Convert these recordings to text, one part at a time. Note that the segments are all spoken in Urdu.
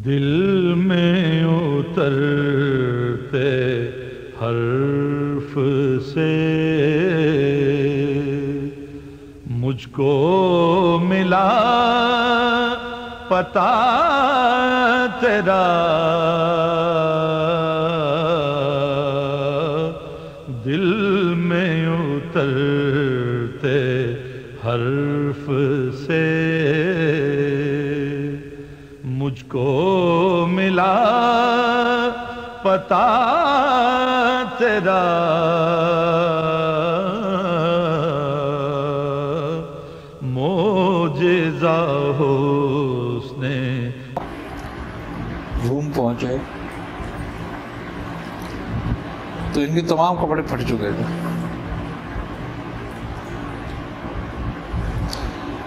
دل میں اترتے حرف سے مجھ کو ملا پتہ تیرا، دل میں اترتے حرف سے مجھ کو ملا پتہ تیرا، معجزہ حسن۔ روم پہنچے تو ان کے تمام کپڑے پھٹ چکے تھے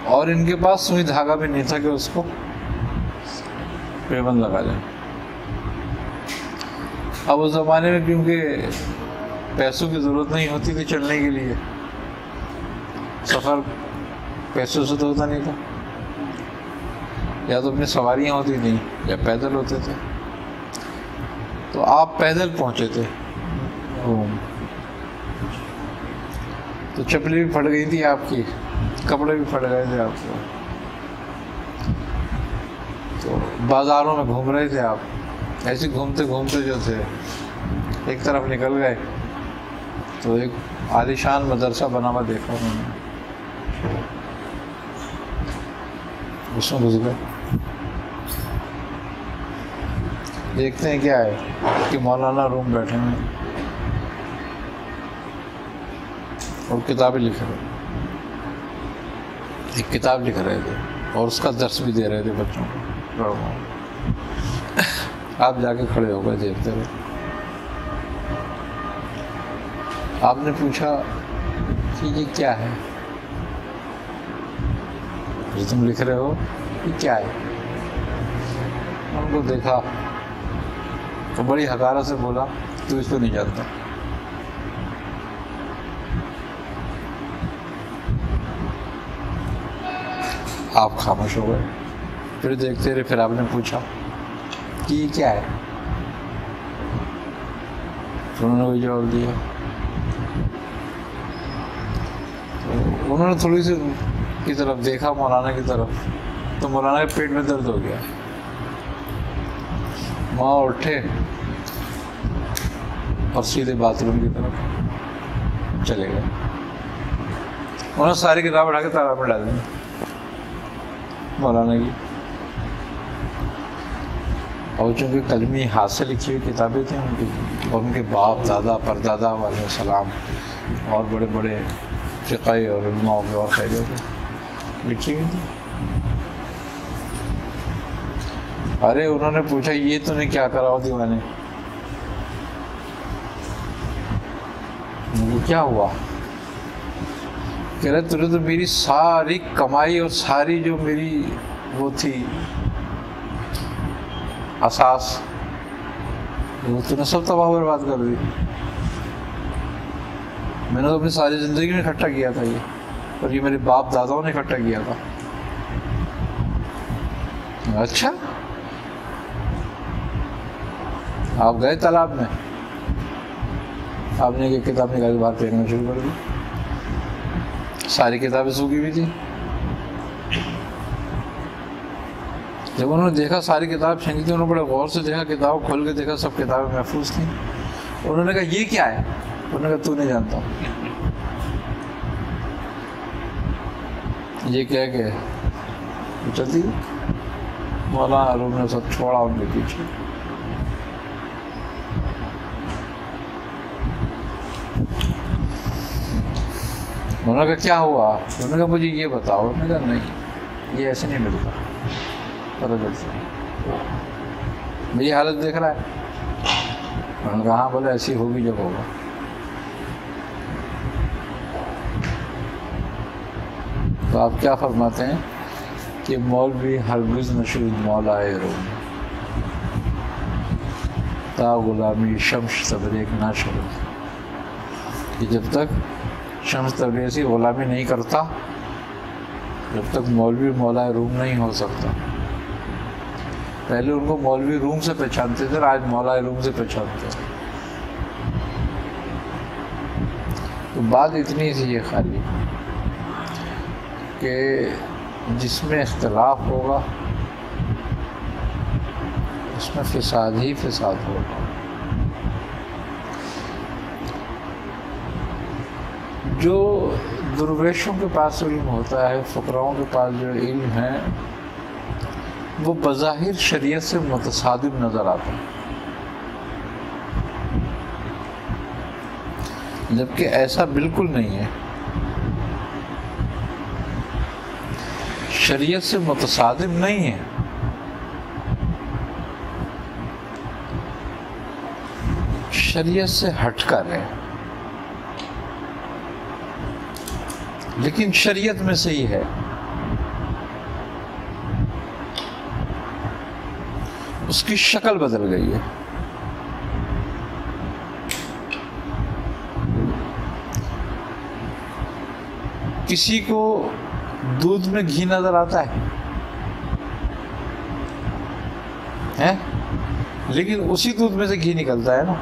اور ان کے پاس سوئی دھاگا بھی نہیں تھا کہ اس کو پیبند لگا جائے۔ اب اس زمانے میں کیونکہ پیسوں کی ضرورت نہیں ہوتی تھی چلنے کے لیے، سفر پیسوں سے تو ہوتا نہیں تھا، یا تو اپنی سواریاں ہوتی تھیں یا پیدل ہوتے تھے، تو آپ پیدل پہنچے تھے روم۔ تو چپلی بھی پھٹ گئی تھی آپ کی، کپڑے بھی پھٹ گئے تھے آپ کو، تو بازاروں میں گھوم رہے تھے آپ، ایسے گھومتے گھومتے جو تھے ایک طرف نکل گئے تو ایک عالیشان مدرسہ بنا ہوا دیکھا انہوں نے، اس میں گھس گئے۔ دیکھتے ہیں کیا ہے کہ مولانا روم بیٹھے ہوئے اور کتابیں لکھ رہے، ایک کتاب لکھ رہے تھے اور اس کا درس بھی دے رہے تھے بچوں کو۔ آپ جا کے کھڑے ہو گئے دیکھتے رہے۔ آپ نے پوچھا کہ یہ کیا ہے جو تم لکھ رہے ہو، یہ کیا ہے؟ ان کو دیکھا تو بڑی حقارت سے بولا تو اس کو نہیں جانتا۔ آپ خاموش ہو گئے، پھر دیکھتے رہے، پھر آپ نے پوچھا کہ یہ کیا ہے؟ انہوں نے وہی جواب دیا۔ انہوں نے تھوڑی سی کی طرف دیکھا، مولانا کی طرف، تو مولانا کے پیٹ میں درد ہو گیا۔ وہاں اٹھے اور سیدھے باتھ روم کی طرف چلے گئے۔ انہوں نے ساری کتاب اٹھا کے تالاب میں ڈال دی مولانا کی، اور چونکہ قلمی ہاتھ سے لکھی ہوئی کتابیں تھیں ان کی، اور ان کے باپ دادا پردادا علیہ السلام اور بڑے بڑے فقہ اور علماء اور خیریوں کی لکھی ہوئی تھی۔ ارے انہوں نے پوچھا یہ تو نے کیا کرا ہو دیوانے؟ کیا ہوا؟ کہہ رہے تو نے تو میری ساری کمائی اور ساری جو میری وہ تھی اساس، وہ تو نے سب تباہ برباد کر دی۔ میں نے تو اپنی ساری زندگی میں اکٹھا کیا تھا یہ، اور یہ میرے باپ داداؤں نے اکٹھا کیا تھا۔ اچھا آپ گئے تالاب میں، آپ نے ایک کتاب نکال کے باہر پھینکنا شروع کر دی، ساری کتابیں سوکھی ہوئی تھی۔ جب انہوں نے دیکھا ساری کتاب پھینکی تھی، انہوں نے بڑے غور سے دیکھا، کتاب کھول کے دیکھا، سب کتابیں محفوظ تھیں۔ انہوں نے کہا یہ کیا ہے؟ انہوں نے کہا تو نہیں جانتا۔ یہ کہہ کے چلتی مولانا روم نے سب چھوڑا ان کے پیچھے۔ انہوں نے کہا کیا ہوا؟ انہوں نے کہا مجھے یہ بتاؤ۔ انہوں نے کہا نہیں یہ ایسے نہیں ملتا، پتہ چلتا میری حالت دیکھ رہا ہے۔ انہوں نے کہا ہاں بولے ایسی ہوگی جب ہوگا۔ تو آپ کیا فرماتے ہیں کہ مولوی ہرگز نشود مولائے روم تا غلامی شمس تبریک نہ شد، کہ جب تک شمس تبریزی غلامی نہیں کرتا، جب تک مولوی مولائے روم نہیں ہو سکتا۔ پہلے ان کو مولوی روم سے پہچانتے تھے، آج مولا روم سے پہچانتے ہیں۔ تو بات اتنی سی ہے خالی کہ جس میں اختلاف ہوگا اس میں فساد ہی فساد ہوگا۔ جو درویشوں کے پاس علم ہوتا ہے، فقراؤں کے پاس جو علم ہے، وہ بظاہر شریعت سے متصادم نظر آتا ہے، جبکہ ایسا بالکل نہیں ہے۔ شریعت سے متصادم نہیں ہے، شریعت سے ہٹ کر ہے، لیکن شریعت میں سے ہی ہے۔ اس کی شکل بدل گئی ہے۔ کسی کو دودھ میں گھی نظر آتا ہے لیکن اسی دودھ میں سے گھی نکلتا ہے نا،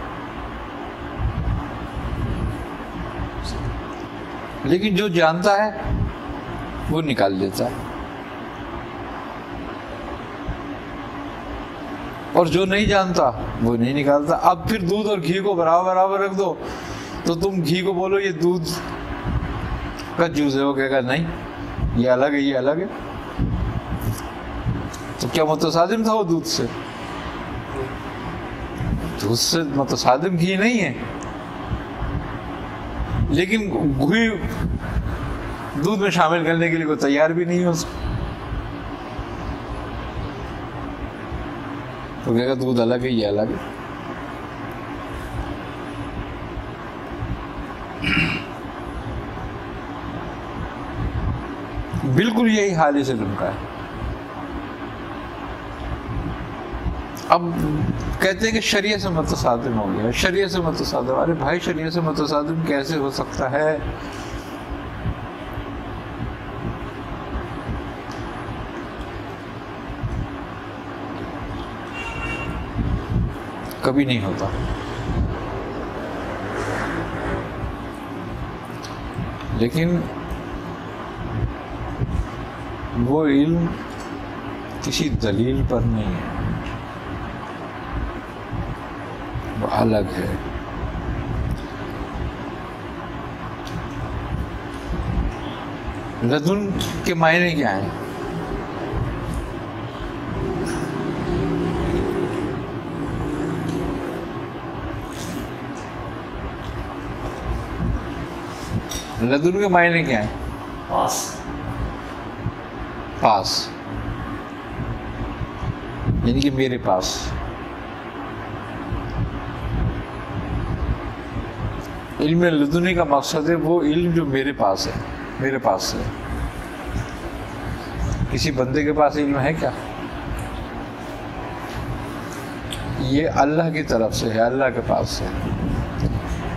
لیکن جو جانتا ہے وہ نکال دیتا ہے، اور جو نہیں جانتا وہ نہیں نکالتا۔ اب پھر دودھ اور گھی کو برابر رکھ دو تو تم گھی کو بولو یہ دودھ کا جوس ہے، وہ کہے گا نہیں یہ الگ ہے، یہ الگ ہے۔ تو کیا متصادم تھا وہ دودھ سے؟ دودھ سے متصادم گھی نہیں ہے، لیکن گھی دودھ میں شامل کرنے کے لیے کوئی تیار بھی نہیں ہو سکتا، تو کہے گا دودھ الگ ہے، یہ الگ ہے۔ بالکل یہی حال اس علم کا ہے۔ اب کہتے ہیں کہ شریعت سے متصادم ہو گیا، شریعت سے متصادم۔ ارے بھائی شریعت سے متصادم کیسے ہو سکتا ہے؟ کبھی نہیں ہوتا۔ لیکن وہ علم کسی دلیل پر نہیں ہے، وہ الگ ہے۔ لدن کے معنی کیا ہیں؟ لدن کے معنی کیا ہیں؟ پاس، یعنی کہ میرے پاس۔ علم لدنی کا مقصد ہے وہ علم جو میرے پاس ہے، میرے پاس ہے۔ کسی بندے کے پاس علم ہے کیا؟ یہ اللہ کی طرف سے ہے، اللہ کے پاس سے۔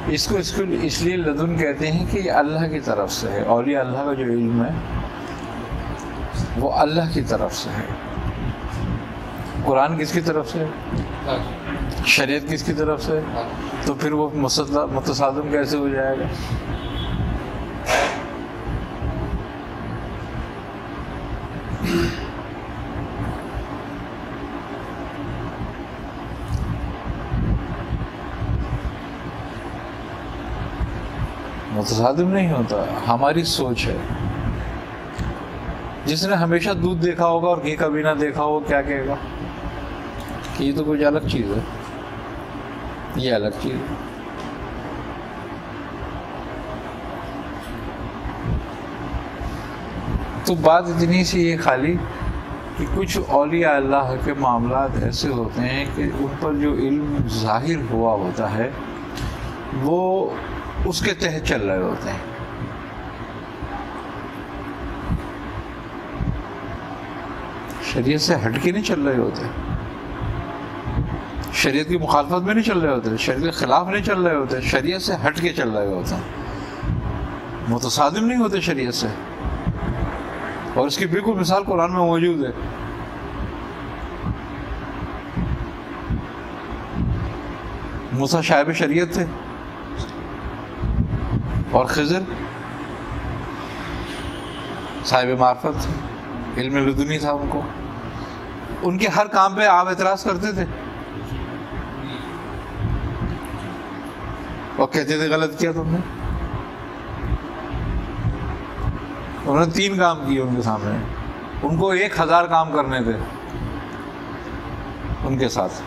اس کو اس لیے لدن کہتے ہیں کہ یہ اللہ کی طرف سے ہے۔ اولیاء اللہ کا جو علم ہے وہ اللہ کی طرف سے ہے۔ قرآن کس کی طرف سے ہے؟ شریعت کس کی طرف سے ہے؟ تو پھر وہ متصادم کیسے ہو جائے گا؟ متصادم نہیں ہوتا، ہماری سوچ ہے۔ جس نے ہمیشہ دودھ دیکھا ہوگا اور گھی کبھی نہ دیکھا ہوگا، کیا کہے گا کہ یہ تو کچھ الگ چیز ہے، یہ الگ چیز ہے۔ تو بات اتنی سی ہے خالی کہ کچھ اولیاء اللہ کے معاملات ایسے ہوتے ہیں کہ ان پر جو علم ظاہر ہوا ہوتا ہے وہ اس کے تحت چل رہے ہوتے ہیں۔ شریعت سے ہٹ کے نہیں چل رہے ہوتے، شریعت کی مخالفت میں نہیں چل رہے ہوتے، شریعت کے خلاف نہیں چل رہے ہوتے، شریعت سے ہٹ کے چل رہے ہوتے ہیں، متصادم نہیں ہوتے شریعت سے۔ اور اس کی بالکل مثال قرآن میں موجود ہے۔ موسیٰ صاحب شریعت تھے اور خضر صاحب معرفت تھے، علم لدنی تھا ان کو. ان کے ہر کام پہ آپ اعتراض کرتے تھے اور کہتے تھے غلط کیا تم نے. انہوں نے 3 کام کیے ان کے سامنے، ان کو 1000 کام کرنے تھے ان کے ساتھ.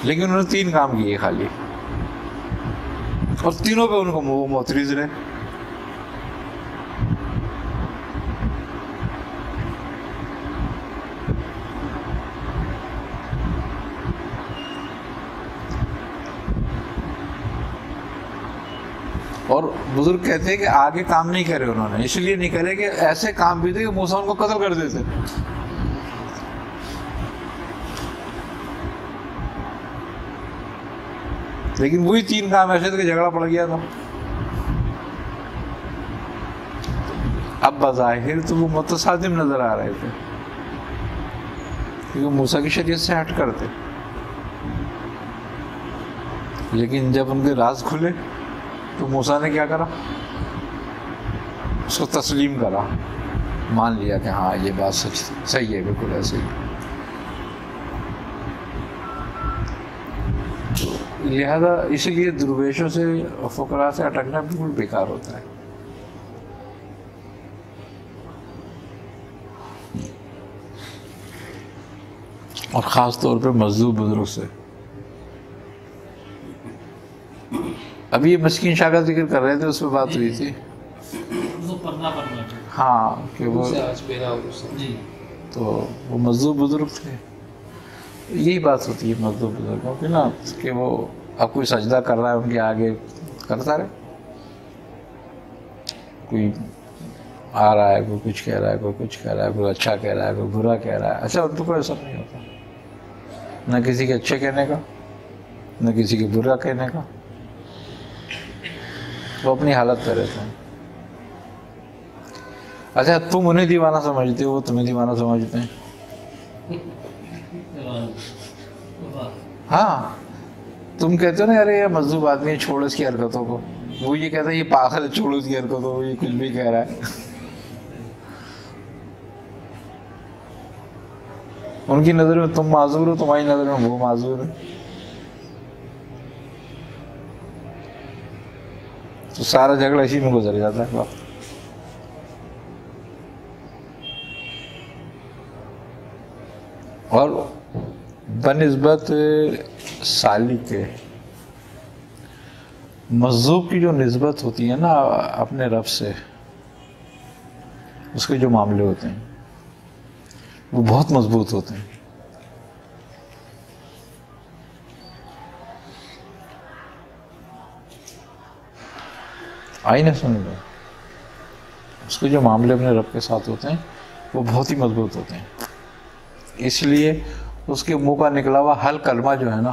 لیکن انہوں نے 3 کام کیے خالی، اور تینوں پہ ان کو وہ معترض رہے. اور بزرگ کہتے ہیں کہ آگے کام نہیں کرے انہوں نے، اس لیے نہیں کرے کہ ایسے کام بھی تھے کہ موسیٰ ان کو قتل کر دیتے. لیکن وہی 3 کام ایسے تھے کہ جھگڑا پڑ گیا تھا. اب بظاہر تو وہ متصادم نظر آ رہے تھے کیونکہ موسیٰ کی شریعت سے ہٹ کر تھے، لیکن جب ان کے راز کھلے تو موسیٰ نے کیا کرا؟ اس کو تسلیم کرا، مان لیا کہ ہاں یہ بات سچ تھی، صحیح ہے، بالکل ایسے ہی. لہذا اسی لیے درویشوں سے اور فقراء سے اٹکنا بالکل بیکار ہوتا ہے. اور خاص طور پہ مذہوب بزرگ سے. ابھی یہ مسکین شاہ کا ذکر کر رہے تھے، اس پہ بات ہوئی تھی. ہاں کہ وہ تو وہ مذہوب بزرگ تھے. یہی بات ہوتی ہے مذہوب بزرگوں کی نا، کہ وہ اب کوئی سجدہ کر رہا ہے ان کے آگے کرتا رہے، کوئی آ رہا ہے، کوئی کچھ کہہ رہا ہے، کوئی کچھ کہہ رہا ہے، کوئی اچھا کہہ رہا ہے، کوئی برا کہہ رہا ہے. اچھا ان کو کوئی ایسا نہیں ہوتا، نہ کسی کے اچھے کہنے کا نہ کسی کے برا کہنے کا. وہ اپنی حالت پہ رہتے ہیں. اچھا تم انہیں دیوانہ سمجھتے ہو، وہ تمہیں دیوانہ سمجھتے ہیں. ہاں تم کہتے ہو نا یار یہ مذہوب آدمی ہے، چھوڑو اس کی حرکتوں کو. وہ یہ کہتا ہے یہ پاگل ہے، چھوڑو اس کی حرکتوں کو، یہ کچھ بھی کہہ رہا ہے. ان کی نظر میں تم معذور ہو، تمہاری نظر میں وہ معذور ہے. تو سارا جھگڑا اسی میں گزر جاتا ہے وقت. اور بنسبت سالک کے مذہوب کی جو نسبت ہوتی ہے نا اپنے رب سے، اس کے جو معاملے ہوتے ہیں وہ بہت مضبوط ہوتے ہیں. آئیے سن لو، اس کے جو معاملے اپنے رب کے ساتھ ہوتے ہیں وہ بہت ہی مضبوط ہوتے ہیں. اس لیے اس کے منہ کا نکلا ہوا ہر کلمہ جو ہے نا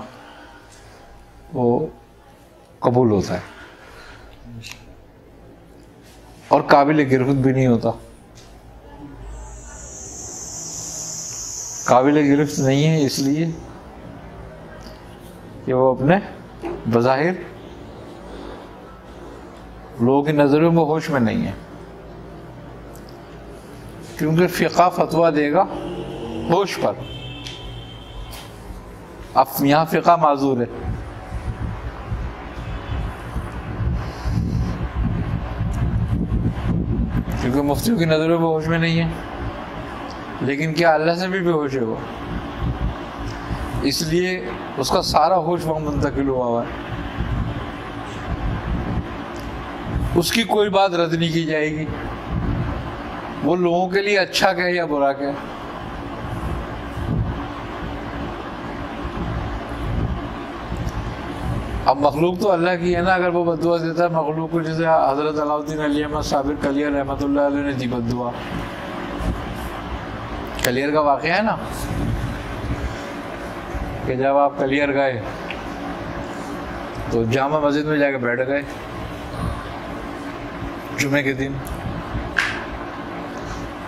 وہ قبول ہوتا ہے اور قابل گرفت بھی نہیں ہوتا. قابل گرفت نہیں ہے اس لیے کہ وہ اپنے بظاہر لوگوں کی نظروں میں ہوش میں نہیں ہے، کیونکہ فقہ فتویٰ دے گا ہوش پر. اب یہاں فقہ معذور ہے، کیونکہ مفتیوں کی نظروں میں ہوش میں نہیں ہے. لیکن کیا اللہ سے بھی بے ہوش ہے وہ؟ اس لیے اس کا سارا ہوش وہاں منتقل ہوا ہوا ہے. اس کی کوئی بات رد نہیں کی جائے گی، وہ لوگوں کے لیے اچھا کہے یا برا کہے. اب مخلوق تو اللہ کی ہے نا، اگر وہ بد دعا دیتا ہے مخلوق کو، جیسے حضرت علاء الدین علی احمد صابر کلیر رحمۃ اللہ علیہ نے دی بد دعا. کلیر کا واقعہ ہے نا کہ جب آپ کلیر گئے تو جامع مسجد میں جا کے بیٹھ گئے جمعے کے دن.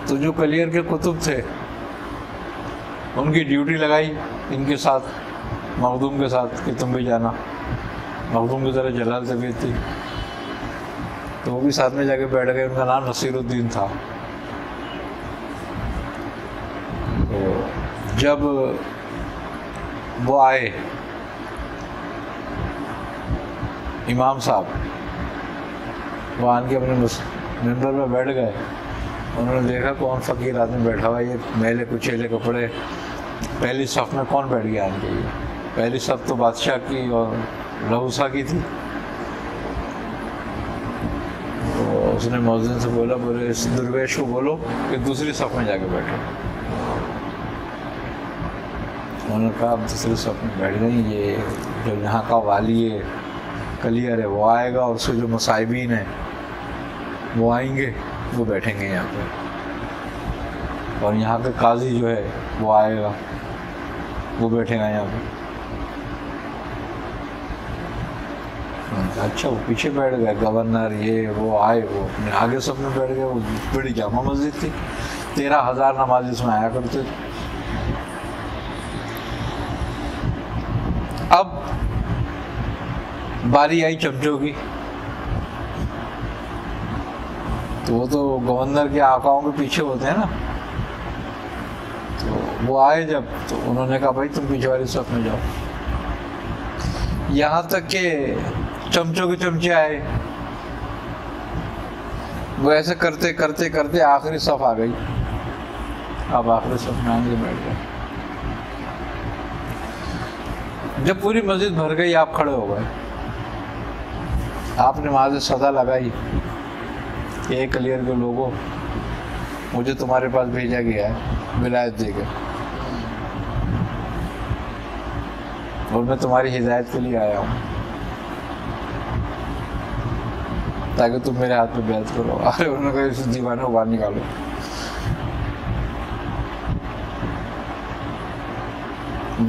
تو جو کلیر کے کتب تھے ان کی ڈیوٹی لگائی ان کے ساتھ، مخدوم کے ساتھ، کہ تم بھی جانا. مخدوم کی ذرا جلال طبیعت تھی تو وہ بھی ساتھ میں جا کے بیٹھ گئے. ان کا نام نصیر الدین تھا. تو جب وہ آئے امام صاحب، وہ آن کے اپنے ممبر میں بیٹھ گئے. انہوں نے دیکھا کون فقیر آدمی بیٹھا ہوا ہے، یہ میلے کچیلے کپڑے، پہلی صف میں کون بیٹھ گیا آن کے؟ پہلی صف تو بادشاہ کی اور رہوسا کی تھی. تو اس نے مؤذن سے بولے اس درویش کو بولو کہ دوسری صف میں جا کے بیٹھو. انہوں نے کہا اب دوسری صف میں بیٹھ گئی. یہ جو یہاں کا والی ہے کلیئر ہے وہ آئے گا، اور اس کے جو مصائبین ہیں وہ آئیں گے، وہ بیٹھیں گے یہاں پہ، اور یہاں کا قاضی جو ہے وہ آئے گا، وہ بیٹھے گا یہاں پہ. اچھا وہ پیچھے بیٹھ گئے. گورنر یہ وہ آئے، وہ اپنے آگے سب میں بیٹھ گئے. وہ بڑی جامع مسجد تھی، 13,000 نمازی اس میں آیا کرتے تھے. اب باری آئی چمچوں کی، تو وہ تو گورنر کے آقاؤں کے پیچھے ہوتے ہیں نا. تو وہ آئے جب، تو انہوں نے کہا بھائی تم پیچھے والی صف میں جاؤ. یہاں تک کہ چمچوں کے چمچے آئے. وہ ایسے کرتے کرتے کرتے آخری صف آ گئی. اب آخری صف میں آگے بیٹھ گئے. جب پوری مسجد بھر گئی آپ کھڑے ہو گئے. آپ نے نماز صدا لگائی کہ اے کلیئر کے لوگوں، مجھے تمہارے پاس بھیجا گیا ہے ولایت دے کے، اور میں تمہاری ہدایت کے لیے آیا ہوں تاکہ تم میرے ہاتھ میں بیعت کرو. ارے انہوں نے کہا اس دیوانے کو باہر نکالو.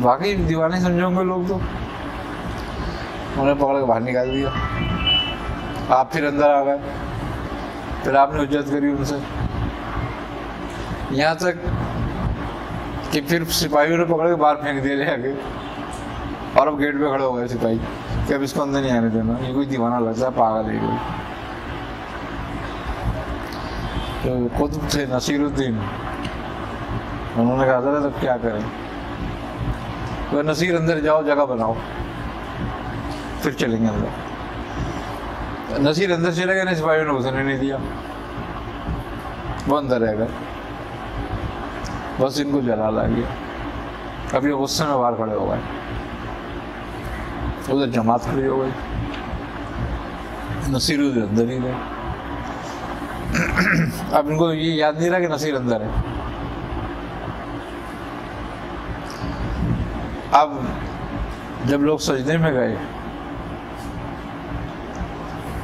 واقعی دیوانے سمجھو گے لوگ. تو انہوں نے پکڑ کے باہر نکال دیا. آپ پھر اندر آ گئے. پھر آپ نے حجت کری ان سے، یہاں تک کہ پھر سپاہیوں نے پکڑ کے باہر پھینک دیا لے آگے. اور اب گیٹ پہ کھڑے ہو گئے سپاہی کہ اب اس کو اندر نہیں آنے دینا، یہ کوئی دیوانہ لگتا ہے، پاگل ہے کوئی. قطب تھے نصیر الدین. انہوں نے کہا حضرت اب کیا کریں؟ تو نصیر اندر جاؤ، جگہ بناؤ، پھر چلیں گے اندر. نصیر اندر چلے گئے، نہیں سپاہیوں نے گھسنے نہیں دیا، وہ اندر رہ گئے. بس ان کو جلال آ گیا. اب یہ غصے میں باہر کھڑے ہو گئے. ادھر جماعت کھڑی ہو گئی. نصیر ادھر اندر ہی گئے. اب ان کو یہ یاد نہیں رہا کہ نصیر اندر ہے. اب جب لوگ سجدے میں گئے،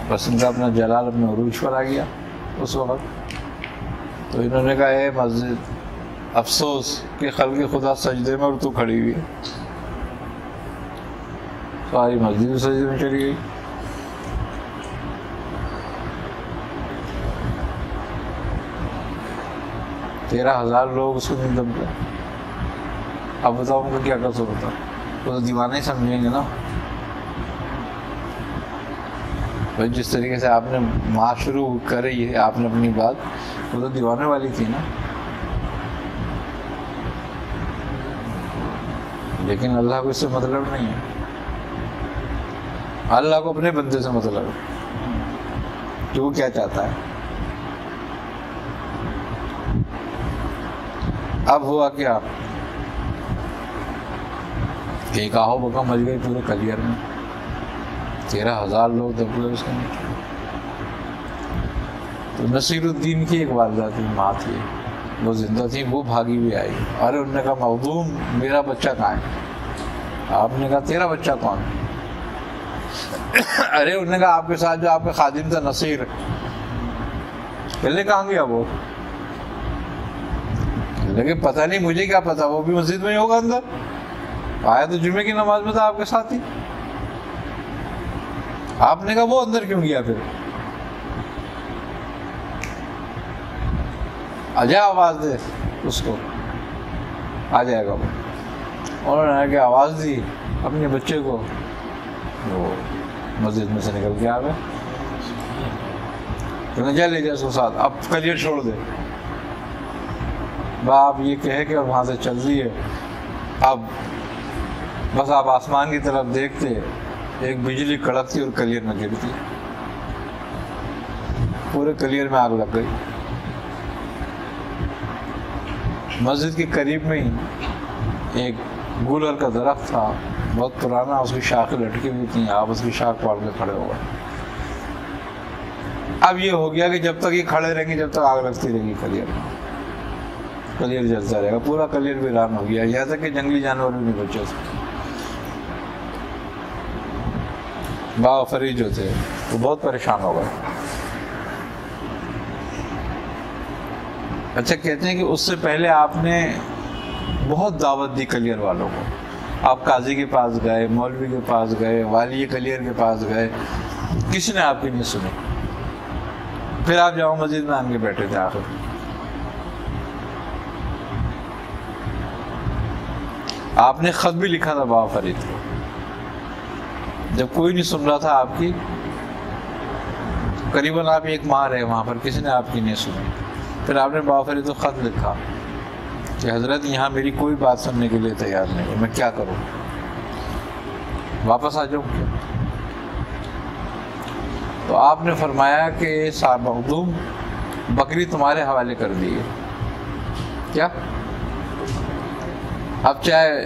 بس ان کا اپنا جلال اپنے عروج پر آ گیا اس وقت. تو انہوں نے کہا اے مسجد، افسوس کہ خلق خدا سجدے میں اور تو کھڑی ہوئی ہے. ساری مسجد سجدے میں چلی گئی. تیرہ 13,000 لوگ اس کو نہیں دب گئے. اب بتاؤ ان کا کیا قصور ہوتا؟ وہ تو دیوانہ ہی سمجھیں گے نا. جس طریقے سے آپ نے معاشرو کری ہے آپ نے اپنی بات، وہ تو دیوانے والی تھی نا. لیکن اللہ کو اس سے مطلب نہیں ہے. اللہ کو اپنے بندے سے مطلب ہے کہ وہ کیا چاہتا ہے. اب ہوا کیا کہ ایک آہو بکا مچ گئی پورے کلیئر میں. 13,000 لوگ دب گئے اس کے نیچے. تو نصیر الدین کی ایک والدہ تھی، ماں تھی، وہ زندہ تھی، وہ بھاگی ہوئی آئی. ارے انہوں نے کہا مخدوم میرا بچہ کہاں ہے؟ آپ نے کہا تیرا بچہ کون ہے؟ ارے انہوں نے کہا آپ کے ساتھ جو آپ کا خادم تھا نصیر. پہلے کہاں گیا وہ؟ لیکن پتہ نہیں، مجھے کیا پتا، وہ بھی مسجد میں ہی ہوگا اندر. آیا تو جمعے کی نماز میں تھا آپ کے ساتھ ہی. آپ نے کہا وہ اندر کیوں گیا؟ پھر آجا آواز دے اس کو. آ جائے گا وہ. انہوں نے کہ آواز دی اپنے بچے کو, وہ مسجد میں سے نکل کے آ گئے. جا لے جائے اس کو ساتھ, اب کلیئر چھوڑ دے. باپ یہ کہے کہ وہاں سے چل دی ہے. اب بس آپ آسمان کی طرف دیکھتے, ایک بجلی کڑکتی اور کلیئر میں گرتی, پورے کلیئر میں آگ لگ گئی. مسجد کے قریب میں ہی ایک گولر کا درخت تھا, بہت پرانا, اس کی شاخیں لٹکی ہوئی تھیں, آپ اس کی شاخ پاڑ کے کھڑے ہو گئے. اب یہ ہو گیا کہ جب تک یہ کھڑے رہیں گے جب تک آگ لگتی رہے گی کلیئر میں, کلیئر جلتا رہے گا, پورا کلیئر ویران ہو گیا, یہاں تک کہ جنگلی جانور بھی نہیں بچے اس میں. بابا فرید جو تھے وہ بہت پریشان ہو گئے. اچھا کہتے ہیں کہ اس سے پہلے آپ نے بہت دعوت دی کلیئر والوں کو. آپ قاضی کے پاس گئے, مولوی کے پاس گئے, والی کلیئر کے پاس گئے, کسی نے آپ کی نہیں سنی. پھر آپ جامع مسجد میں آن کے بیٹھے تھے. آخر آپ نے خط بھی لکھا تھا بابا فرید کو, جب کوئی نہیں سن رہا تھا آپ کی. قریباً آپ ایک ماہ رہے وہاں پر, کسی نے آپ کی نہیں سنی. پھر آپ نے بابا فرید کو خط لکھا کہ حضرت یہاں میری کوئی بات سننے کے لیے تیار نہیں, میں کیا کروں, واپس آ جاؤں کیا؟ تو آپ نے فرمایا کہ صاحب مخدوم بکری تمہارے حوالے کر دی ہے. کیا؟ اب چاہے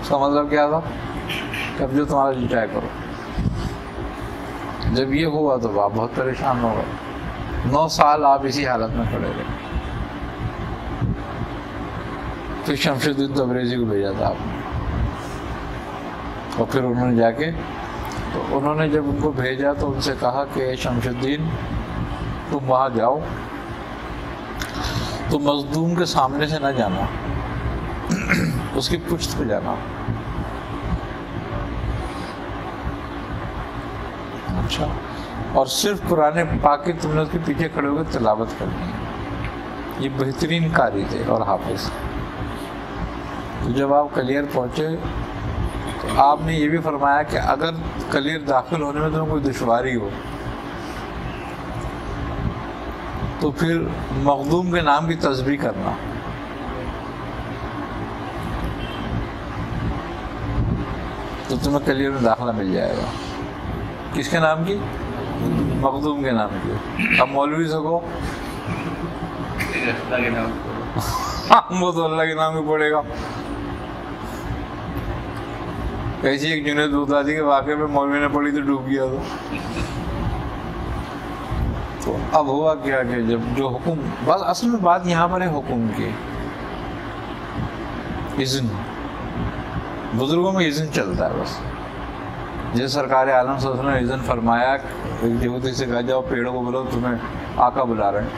اس کا مطلب کیا تھا کہ اب جو تمہارا جی چاہے کرو. جب یہ ہوا تو آپ بہت پریشان ہو گئے. 9 سال آپ اسی حالت میں کھڑے رہے. پھر شمس الدین تبریزی کو بھیجا تھا آپ نے, اور پھر انہوں نے جا کے, تو انہوں نے جب ان کو بھیجا تو ان سے کہا کہ شمس الدین تم وہاں جاؤ تو مظلوم کے سامنے سے نہ جانا, اس کی پشت پہ جانا. اچھا, اور صرف قرآن پاک کی تم نے اس کے پیچھے کھڑے ہو کے تلاوت کرنی ہے. یہ بہترین قاری تھے اور حافظ. تو جب آپ کلیئر پہنچے تو آپ نے یہ بھی فرمایا کہ اگر کلیئر داخل ہونے میں تمہیں کوئی دشواری ہو تو پھر مخدوم کے نام کی تسبیح کرنا. تو تمہیں کلیئر میں داخلہ مل جائے گا. کس کے نام کی؟ مخدوم کے نام کی. اب مولوی سے کو وہ تو اللہ کے نام ہی پڑے گا. ایسی ایک جنید بغدادی کے واقعے میں مولوی نے پڑھی تو ڈوب گیا تھا. تو اب ہوا کیا کہ جب جو حکم, بس اصل میں بات یہاں پر ہے حکم کی, اذن. بزرگوں میں اذن چلتا ہے بس. جیسے سرکار عالم صلی اللہ علیہ وسلم نے اذن فرمایا, ایک یہودی سے کہا جاؤ پیڑوں کو بولو تمہیں آقا بلا رہے ہیں.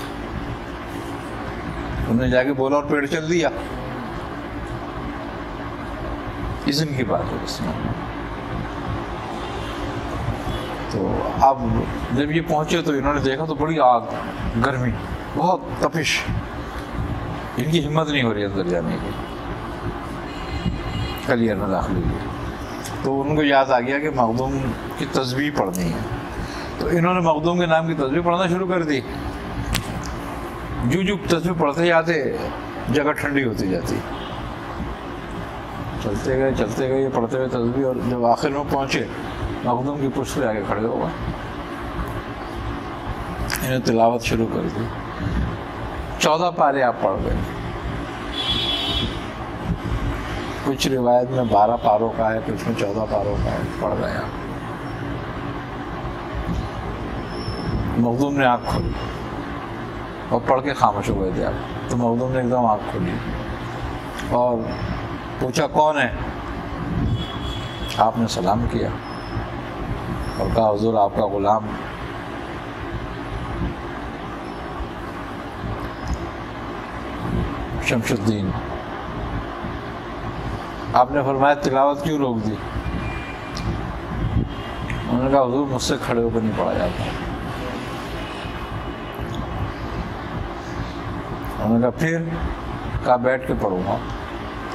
انہوں نے جا کے بولا اور پیڑ چل دیا. اذن کی بات ہے اس میں. تو اب جب یہ پہنچے تو انہوں نے دیکھا تو بڑی آگ, گرمی, بہت تپش, ان کی ہمت نہیں ہو رہی اندر جانے کی, کلیئر میں داخل ہوئی. تو ان کو یاد آ گیا کہ مخدوم کی تسبیح پڑھنی ہے. تو انہوں نے مخدوم کے نام کی تسبیح پڑھنا شروع کر دی. جو تسبیح پڑھتے جاتے جگہ ٹھنڈی ہوتی جاتی. چلتے گئے یہ پڑھتے ہوئے تسبیح, اور جب آخر میں پہنچے مخدوم کی پشت پہ آگے کھڑے ہو گئے. انہیں تلاوت شروع کر دی. 14 پارے آپ پڑھ گئے. کچھ روایت میں 12 پاروں کا ہے, کچھ میں 14 پاروں کا ہے. پڑھ گئے آپ. مخدوم نے آنکھ کھولی اور پڑھ کے خاموش ہو گئے تھے آپ. تو مخدوم نے ایک دم آنکھ کھولی اور پوچھا کون ہے. آپ نے سلام کیا اور کہا حضور آپ کا غلام. شمس الدین. آپ نے فرمایا تلاوت کیوں روک دی؟ انہوں نے کہا حضور مجھ سے کھڑے ہو کر نہیں پڑھا جاتا. انہوں نے کہا پھر؟ کہا بیٹھ کے پڑھوں گا.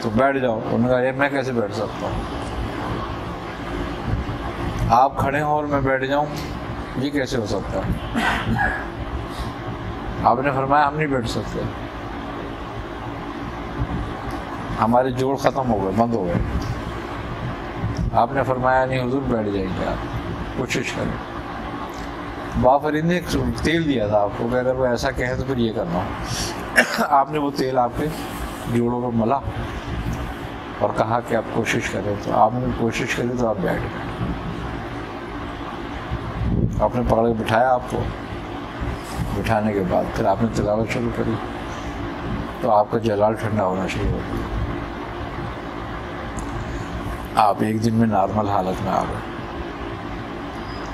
تو بیٹھ جاؤ. انہوں نے کہا یہ میں کیسے بیٹھ سکتا ہوں؟ آپ کھڑے ہوں اور میں بیٹھ جاؤں، یہ کیسے ہو سکتا ہے؟ آپ نے فرمایا ہم نہیں بیٹھ سکتے، ہمارے جوڑ ختم ہو گئے، بند ہو گئے. آپ نے فرمایا نہیں حضور بیٹھ جائیں گے، آپ کوشش کریں. بابا فرید نے تیل دیا تھا آپ کو کہ اگر وہ ایسا کہیں تو پھر یہ کرنا. آپ نے وہ تیل آپ کے جوڑوں پر ملا اور کہا کہ آپ کوشش کریں. تو آپ نے کوشش کری تو آپ بیٹھ گئے. آپ نے پکڑ کے بٹھایا آپ کو. بٹھانے کے بعد پھر آپ نے تلاوت شروع کری تو آپ کا جلال ٹھنڈا ہونا شروع ہو گیا. آپ ایک دن میں نارمل حالت میں آ گئے،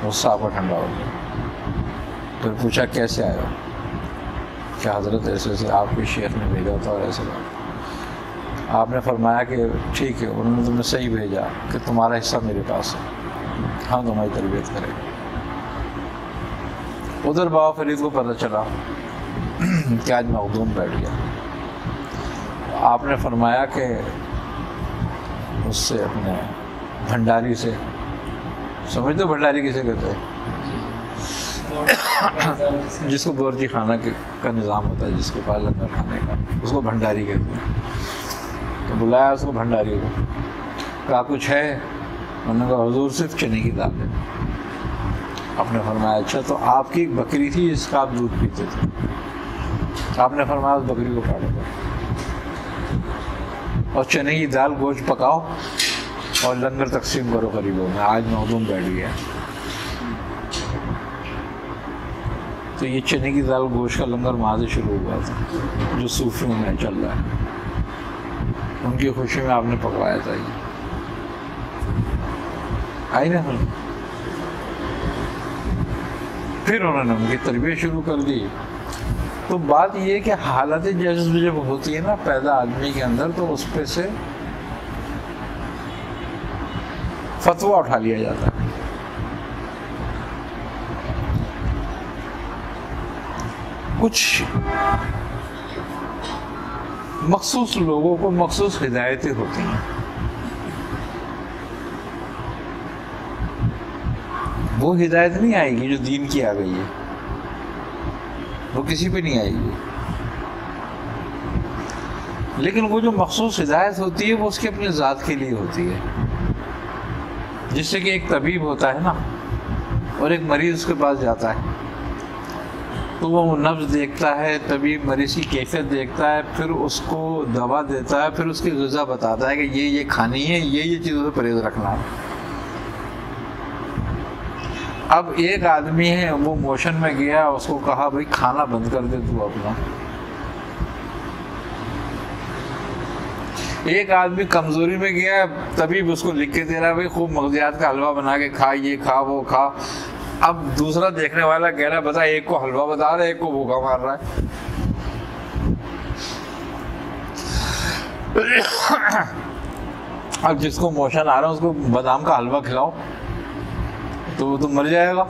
غصہ آپ کا ٹھنڈا ہو گیا. پھر پوچھا کیسے آئے ہو؟ کیا حضرت ایسے ایسے آپ کے شیخ نے بھیجا تھا اور ایسے بات. آپ نے فرمایا کہ ٹھیک ہے، انہوں نے تمہیں صحیح بھیجا کہ تمہارا حصہ میرے پاس ہے، ہاں تمہاری تربیت کرے گا. ادھر بابا فرید کو پتہ چلا کہ آج مخدوم بیٹھ گیا. آپ نے فرمایا کہ اس سے اپنے بھنڈاری سے، سمجھتے ہو بھنڈاری کسے کہتے ہیں؟ جس کو باورچی خانہ کا نظام ہوتا ہے، جس کے پاس لنگر کھانے کا، اس کو بھنڈاری کہتے ہیں. تو بلایا اس کو بھنڈاری کو، کہا کچھ ہے؟ انہوں نے کہا حضور صرف چنے کی دال ہے. آپ نے فرمایا اچھا تو آپ کی ایک بکری تھی جس کا آپ دودھ پیتے تھے. آپ نے فرمایا اس بکری کو کاٹو اور چنے کی دال گوشت پکاؤ اور لنگر تقسیم کرو غریبوں میں. آج مخدوم بیٹھ گیا. تو یہ چنے کی دال گوشت کا لنگر وہاں سے شروع ہوا تھا جو صوفیوں میں چل رہا ہے. ان کی خوشی میں آپ نے پکوایا تھا. یہ آئی نا. پھر انہوں نے ان کی تربیت شروع کر دی. تو بات یہ کہ حالت جذب جب ہوتی ہے نا پیدا آدمی کے اندر، تو اس پہ سے فتویٰ اٹھا لیا جاتا ہے. کچھ مخصوص لوگوں کو مخصوص ہدایتیں ہوتی ہیں، وہ ہدایت نہیں آئے گی جو دین کی آ گئی ہے، وہ کسی پہ نہیں آئے گی. لیکن وہ جو مخصوص ہدایت ہوتی ہے وہ اس کی اپنی ذات کے لیے ہوتی ہے. جس سے کہ ایک طبیب ہوتا ہے نا، اور ایک مریض اس کے پاس جاتا ہے تو وہ نبض دیکھتا ہے، طبیب مریض کی کیفیت دیکھتا ہے، پھر اس کو دوا دیتا ہے، پھر اس کی غذا بتاتا ہے کہ یہ کھانی ہے، یہ چیزوں سے پرہیز رکھنا ہے. اب ایک آدمی ہے وہ موشن میں گیا، اس کو کہا بھائی کھانا بند کر دے تو اپنا. ایک آدمی کمزوری میں گیا، طبیب اس کو لکھ کے دے رہا ہے بھائی خوب مغزیات کا حلوہ بنا کے کھا، یہ کھا وہ کھا. اب دوسرا دیکھنے والا کہہ رہا ہے بتا ایک کو حلوہ بتا رہا ہے، ایک کو بھوکا مار رہا ہے. اب جس کو موشن آ رہا ہے اس کو بادام کا حلوہ کھلاؤ تو وہ تو مر جائے گا،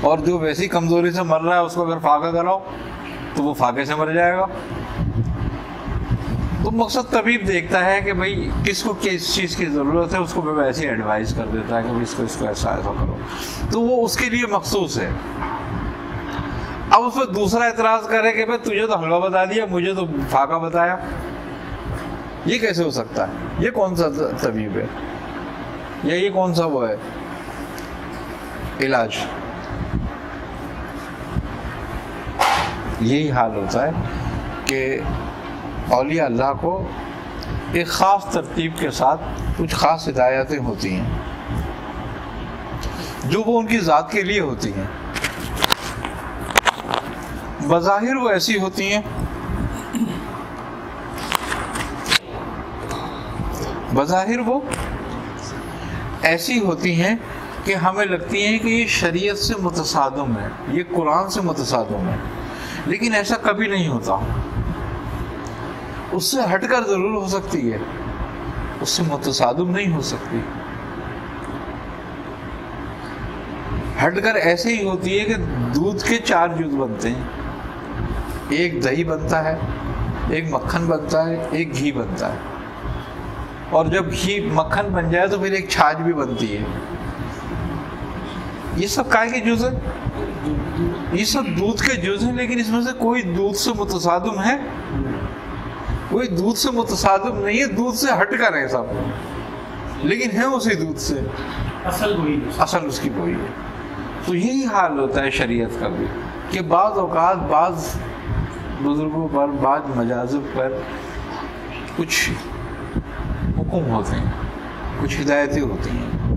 اور جو ویسی کمزوری سے مر رہا ہے اس کو اگر فاقہ کراؤ تو وہ فاقے سے مر جائے گا. تو مقصد طبیب دیکھتا ہے کہ بھائی کس کو کس چیز کی ضرورت ہے، اس کو ویسے ایڈوائز کر دیتا ہے کہ اس کو ایسا کرو، تو وہ اس کے لیے مخصوص ہے. اب اس پہ دوسرا اعتراض کرے کہ بھائی تجھے تو حلوہ بتا دیا، مجھے تو فاقہ بتایا، یہ کیسے ہو سکتا ہے؟ یہ کون سا طبیب ہے؟ یا یہ کون سا وہ ہے علاج؟ یہی حال ہوتا ہے کہ اولیاء اللہ کو ایک خاص ترتیب کے ساتھ کچھ خاص ہدایتیں ہوتی ہیں جو وہ ان کی ذات کے لیے ہوتی ہیں. بظاہر وہ ایسی ہوتی ہیں، بظاہر وہ ایسی ہوتی ہیں کہ ہمیں لگتی ہیں کہ یہ شریعت سے متصادم ہے، یہ قرآن سے متصادم ہے، لیکن ایسا کبھی نہیں ہوتا. اس سے ہٹ کر ضرور ہو سکتی ہے، اس سے متصادم نہیں ہو سکتی. ہٹ کر ایسے ہی ہوتی ہے کہ دودھ کے 4 جز بنتے ہیں، ایک دہی بنتا ہے، ایک مکھن بنتا ہے، ایک گھی بنتا ہے، اور جب گھی مکھن بن جائے تو پھر ایک چھاچھ بھی بنتی ہے۔ یہ سب کائے کے جز ہیں؟ یہ سب دودھ کے جز ہیں، لیکن اس میں سے کوئی دودھ سے متصادم ہے؟ کوئی دودھ سے متصادم نہیں ہے، دودھ سے ہٹ کر ہے سب، لیکن ہے اسی دودھ سے، اصل اس کی کوئی ہے۔ تو یہی حال ہوتا ہے شریعت کا بھی، کہ بعض اوقات بعض بزرگوں پر، بعض مجاذب پر کچھ حکم ہوتے ہیں، کچھ ہدایتیں ہوتی ہیں،